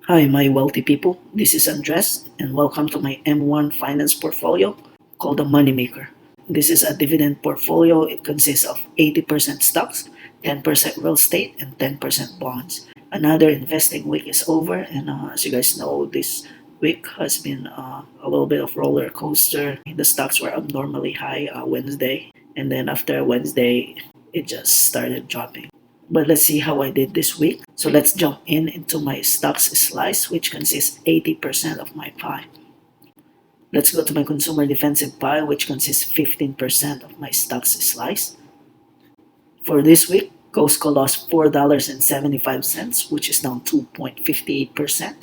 Hi, my wealthy people. This is Andres, and welcome to my M1 finance portfolio called the Moneymaker. This is a dividend portfolio. It consists of 80% stocks, 10% real estate, and 10% bonds. Another investing week is over, and as you guys know, this week has been a little bit of roller coaster. The stocks were abnormally high Wednesday, and then after Wednesday, it just started dropping. But let's see how I did this week. So let's jump into my stocks slice, which consists 80% of my pie. Let's go to my consumer defensive pie, which consists 15% of my stocks slice. For this week, Costco lost $4.75, which is down 2.58%.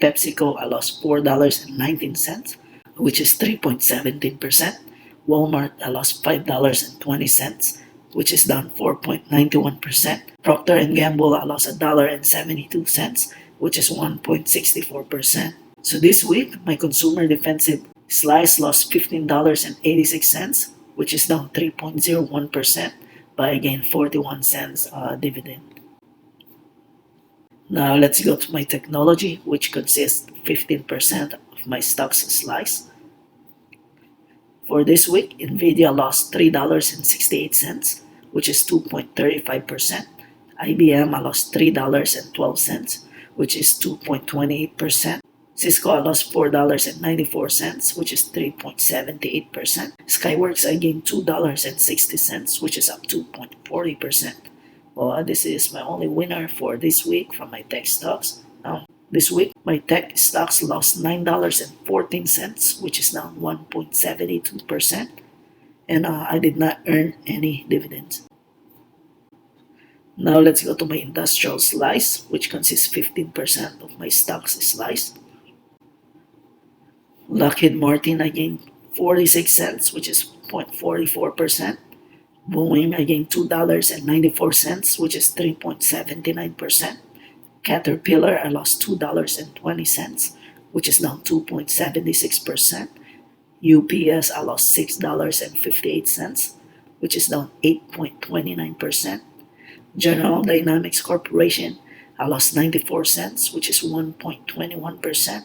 PepsiCo, I lost $4.19, which is 3.17%. Walmart, I lost $5.20, which is down 4.91%. Procter & Gamble, I lost $1.72, which is 1.64%. So this week, my consumer defensive slice lost $15.86, which is down 3.01%, but I gained 41 cents dividend. Now let's go to my technology, which consists 15% of my stocks slice. For this week, Nvidia lost $3.68, which is 2.35%. IBM, I lost $3.12, which is 2.28%. Cisco, I lost $4.94, which is 3.78%. Skyworks, I gained $2.60, which is up 2.40%. Well, this is my only winner for this week from my tech stocks. This week, my tech stocks lost $9.14, which is down 1.72%, and I did not earn any dividends. Now let's go to my industrial slice, which consists 15% of my stocks slice. Lockheed Martin, I gained 46 cents, which is 0.44%. Boeing, I gained $2.94, which is 3.79%. Caterpillar, I lost $2.20, which is down 2.76%. UPS, I lost $6.58, which is down 8.29%. General Dynamics Corporation, I lost 94 cents, which is 1.21%.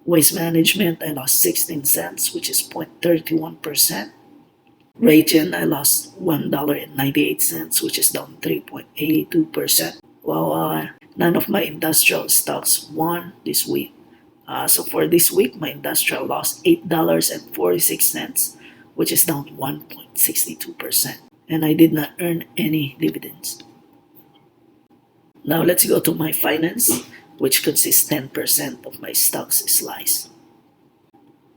Waste Management, I lost 16 cents, which is 0.31%. Raytheon, I lost $1.98, which is down 3.82%. Well, none of my industrial stocks won this week. So for this week, my industrial lost $8.46, which is down 1.62%. And I did not earn any dividends. Now let's go to my finance, which consists 10% of my stocks slice.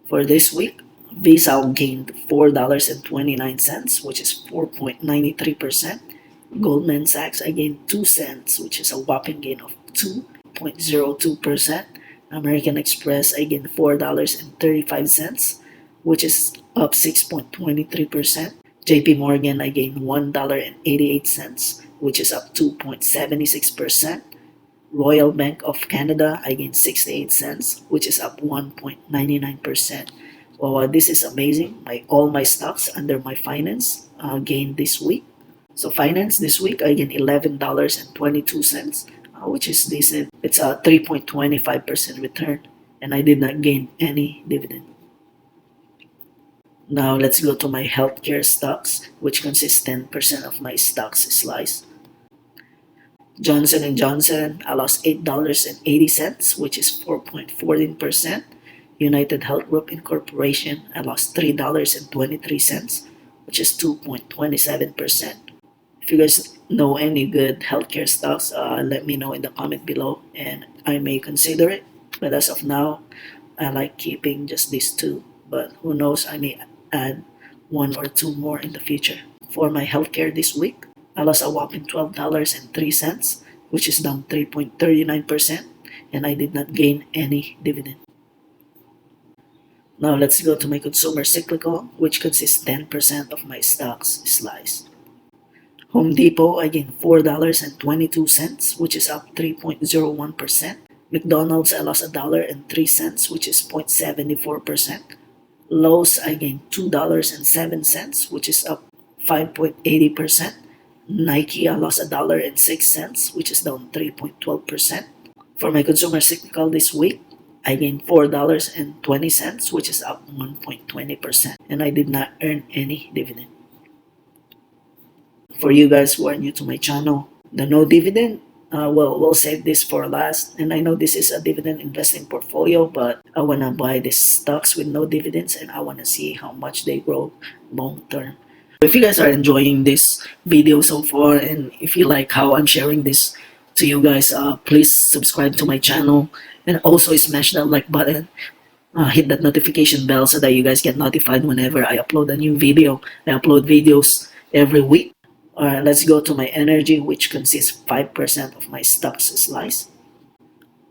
For this week, Visa gained $4.29, which is 4.93%. Goldman Sachs, I gained 2 cents, which is a whopping gain of 2.02%. American Express, I gained $4.35, which is up 6.23%. JP Morgan, I gained $1.88, which is up 2.76%. Royal Bank of Canada, I gained 68 cents, which is up 1.99%. Well, this is amazing. All my stocks under my finance gained this week. So finance this week, I gained $11.22, which is decent. It's a 3.25% return, and I did not gain any dividend. Now let's go to my healthcare stocks, which consists 10% of my stocks slice. Johnson & Johnson, I lost $8.80, which is 4.14%. United Health Group Incorporation, I lost $3.23, which is 2.27%. If you guys know any good healthcare stocks, let me know in the comment below, and I may consider it. But as of now, I like keeping just these two. But who knows, I may add one or two more in the future. For my healthcare this week, I lost a whopping $12.03, which is down 3.39%, and I did not gain any dividend. Now let's go to my consumer cyclical, which consists 10% of my stocks slice. Home Depot, I gained $4.22, which is up 3.01%. McDonald's, I lost $1.03, which is 0.74%. Lowe's, I gained $2.07, which is up 5.80%. Nike, I lost $1.06, which is down 3.12%. For my consumer cyclical this week, I gained $4.20, which is up 1.20%, and I did not earn any dividend. For you guys who are new to my channel, the no dividend, we'll save this for last. And I know this is a dividend investing portfolio, but I want to buy these stocks with no dividends, and I want to see how much they grow long term. If you guys are enjoying this video so far, and if you like how I'm sharing this to you guys, please subscribe to my channel, and also smash that like button. Hit that notification bell so that you guys get notified whenever I upload a new video. I upload videos every week. Alright, let's go to my energy, which consists 5% of my stocks slice.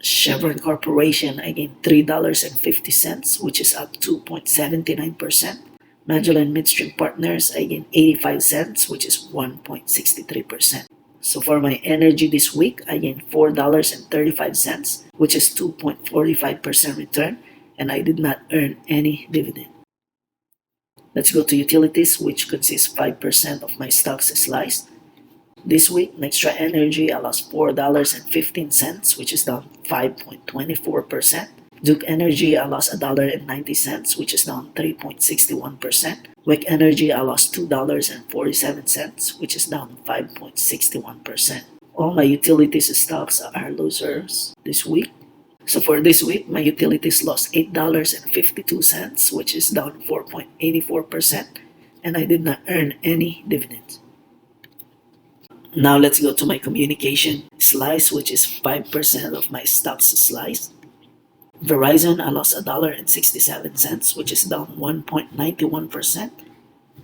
Chevron Corporation, I gained $3.50, which is up 2.79%. Magellan Midstream Partners, I gained 85 cents, which is 1.63%. So for my energy this week, I gained $4.35, which is 2.45% return, and I did not earn any dividend. Let's go to utilities, which consists 5% of my stocks slice. This week, Extra Energy, I lost $4.15, which is down 5.24%. Duke Energy, I lost $1.90, which is down 3.61%. WEC Energy, I lost $2.47, which is down 5.61%. All my utilities stocks are losers this week. So for this week, my utilities lost $8.52, which is down 4.84%, and I did not earn any dividends. Now let's go to my communication slice, which is 5% of my stocks slice. Verizon, I lost $1.67, which is down 1.91%.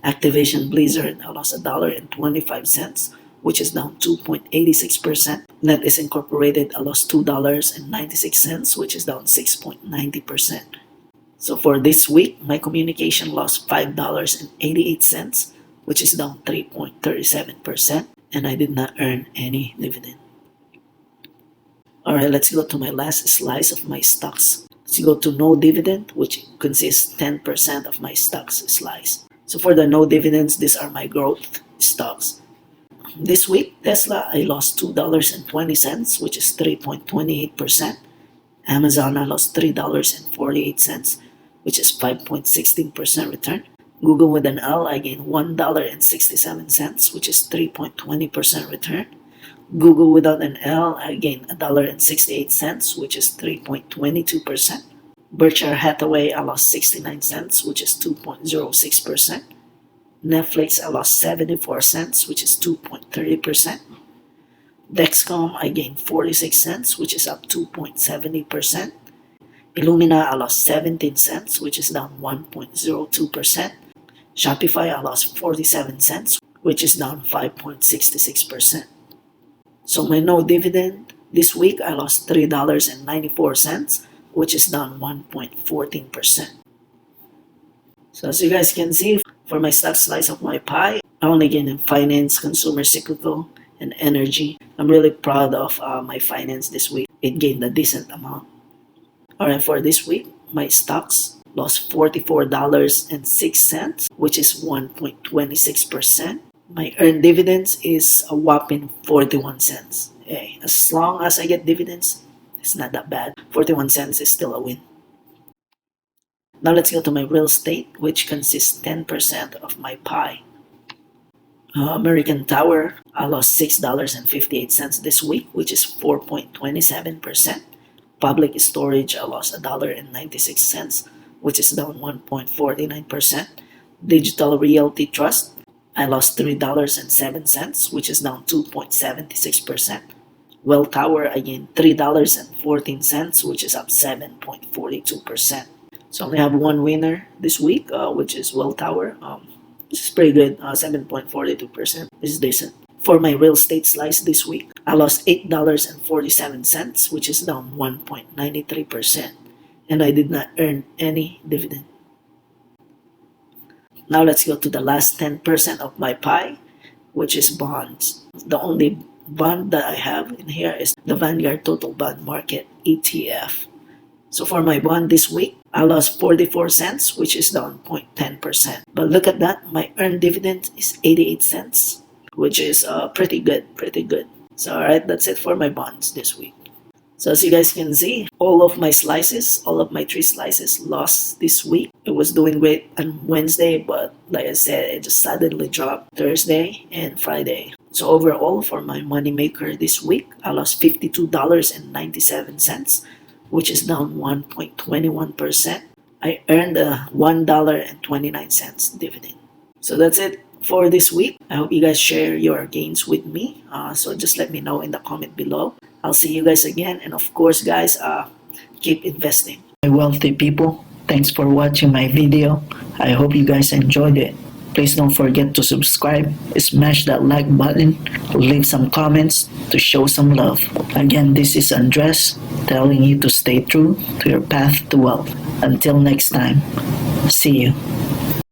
Activision Blizzard, I lost $1.25, which is down 2.86%. NetEase Incorporated, I lost $2.96, which is down 6.90%. So for this week, my communication lost $5.88, which is down 3.37%, and I did not earn any dividend. Alright, let's go to my last slice of my stocks. Let's go to no dividend, which consists 10% of my stocks slice. So for the no dividends, these are my growth stocks. This week, Tesla, I lost $2.20, which is 3.28%. Amazon, I lost $3.48, which is 5.16% return. Google with an L, I gained $1.67, which is 3.20% return. Google without an L, I gained $1.68, which is 3.22%. Berkshire Hathaway, I lost 69 cents, which is 2.06%. Netflix, I lost 74 cents, which is 2.30%. Dexcom, I gained 46 cents, which is up 2.70%. Illumina, I lost 17 cents, which is down 1.02%. Shopify, I lost 47 cents, which is down 5.66%. So my no dividend this week, I lost $3.94, which is down 1.14%. So as you guys can see, for my stock slice of my pie, I only gained in finance, consumer cyclical, and energy. I'm really proud of my finance this week. It gained a decent amount. Alright, for this week, my stocks lost $44.06, which is 1.26%. My earned dividends is a whopping 41 cents. Hey, as long as I get dividends, it's not that bad. 41 cents is still a win. Now let's go to my real estate, which consists 10% of my pie. American Tower, I lost $6.58 this week, which is 4.27%. Public storage, I lost $1.96, which is down 1.49%. Digital Realty Trust, I lost $3.07, which is down 2.76%. Welltower, I gained $3.14, which is up 7.42%. So I only have one winner this week, which is Welltower. This is pretty good, 7.42%. This is decent. For my real estate slice this week, I lost $8.47, which is down 1.93%. And I did not earn any dividend. Now let's go to the last 10% of my pie, which is bonds. The only bond that I have in here is the Vanguard Total Bond Market ETF. So for my bond this week, I lost 44 cents, which is down 0.10%. But look at that, my earned dividend is 88 cents, which is pretty good. So alright, that's it for my bonds this week. So as you guys can see, all of my three slices lost this week. It was doing great on Wednesday, but like I said, it just suddenly dropped Thursday and Friday. So overall, for my moneymaker this week, I lost $52.97, which is down 1.21%. I earned a $1.29 dividend. So that's it for this week. I hope you guys share your gains with me. So just let me know in the comment below. I'll see you guys again. And of course, guys, keep investing. My wealthy people, thanks for watching my video. I hope you guys enjoyed it. Please don't forget to subscribe, smash that like button, leave some comments to show some love. Again, this is Andres telling you to stay true to your path to wealth. Until next time, see you.